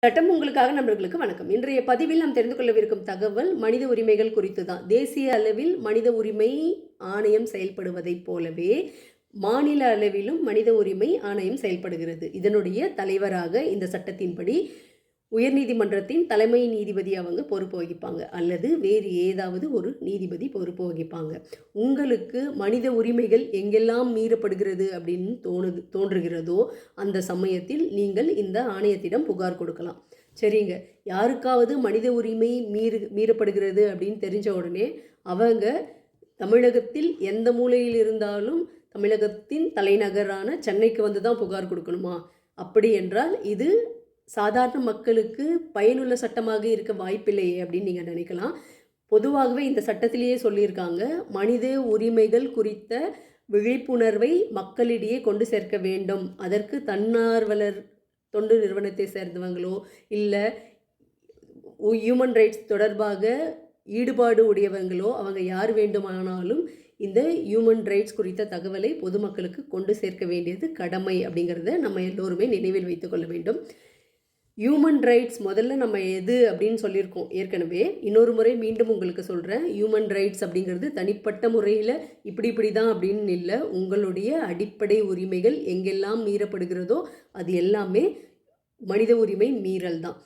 சட்டம் உங்களுக்காக நண்பர்களுக்கு வணக்கம். இன்றைய பதிவில் நாம் தெரிந்து கொள்ளவிருக்கும் தகவல் மனித உரிமைகள் குறித்து தான். தேசிய அளவில் மனித உரிமை ஆணையம் செயல்படுவதைப் போலவே மாநில அளவிலும் மனித உரிமை ஆணையம் செயல்படுகிறது. இதனுடைய தலைவராக இந்த சட்டத்தின்படி உயர்நீதிமன்றத்தின் தலைமை நீதிபதி அவங்க பொறுப்பு வகிப்பாங்க, அல்லது வேறு ஏதாவது ஒரு நீதிபதி பொறுப்பு வகிப்பாங்க. உங்களுக்கு மனித உரிமைகள் எங்கெல்லாம் மீறப்படுகிறது அப்படின்னு தோன்றுகிறதோ அந்த சமயத்தில் நீங்கள் இந்த ஆணையத்திடம் புகார் கொடுக்கலாம். சரிங்க, யாருக்காவது மனித உரிமை மீறப்படுகிறது அப்படின்னு தெரிஞ்ச உடனே அவங்க தமிழகத்தில் எந்த மூலையில் இருந்தாலும் தமிழகத்தின் தலைநகரான சென்னைக்கு வந்து தான் புகார் கொடுக்கணுமா? அப்படி என்றால் இது சாதாரண மக்களுக்கு பயனுள்ள சட்டமாக இருக்க வாய்ப்பில்லையே அப்படின்னு நீங்கள் நினைக்கலாம். பொதுவாகவே இந்த சட்டத்திலேயே சொல்லியிருக்காங்க, மனித உரிமைகள் குறித்த விழிப்புணர்வை மக்களிடையே கொண்டு சேர்க்க வேண்டும். அதற்கு தன்னார்வலர் தொண்டு நிறுவனத்தை சேர்ந்தவங்களோ இல்லை ஹியூமன் ரைட்ஸ் தொடர்பாக ஈடுபாடு உடையவங்களோ அவங்க யார் வேண்டுமானாலும் இந்த ஹியூமன் ரைட்ஸ் குறித்த தகவலை பொதுமக்களுக்கு கொண்டு சேர்க்க வேண்டியது கடமை அப்படிங்கிறத நம்ம எல்லோருமே நினைவில் வைத்துக்கொள்ள வேண்டும். ஹியூமன் ரைட்ஸ் முதல்ல நம்ம எது அப்படின்னு சொல்லியிருக்கோம் ஏற்கனவே. இன்னொரு முறை மீண்டும் உங்களுக்கு சொல்கிறேன், ஹியூமன் ரைட்ஸ் அப்படிங்கிறது தனிப்பட்ட முறையில் இப்படி தான் அப்படின்னு இல்லை. உங்களுடைய அடிப்படை உரிமைகள் எங்கெல்லாம் மீறப்படுகிறதோ அது எல்லாமே மனித உரிமை மீறல் தான்.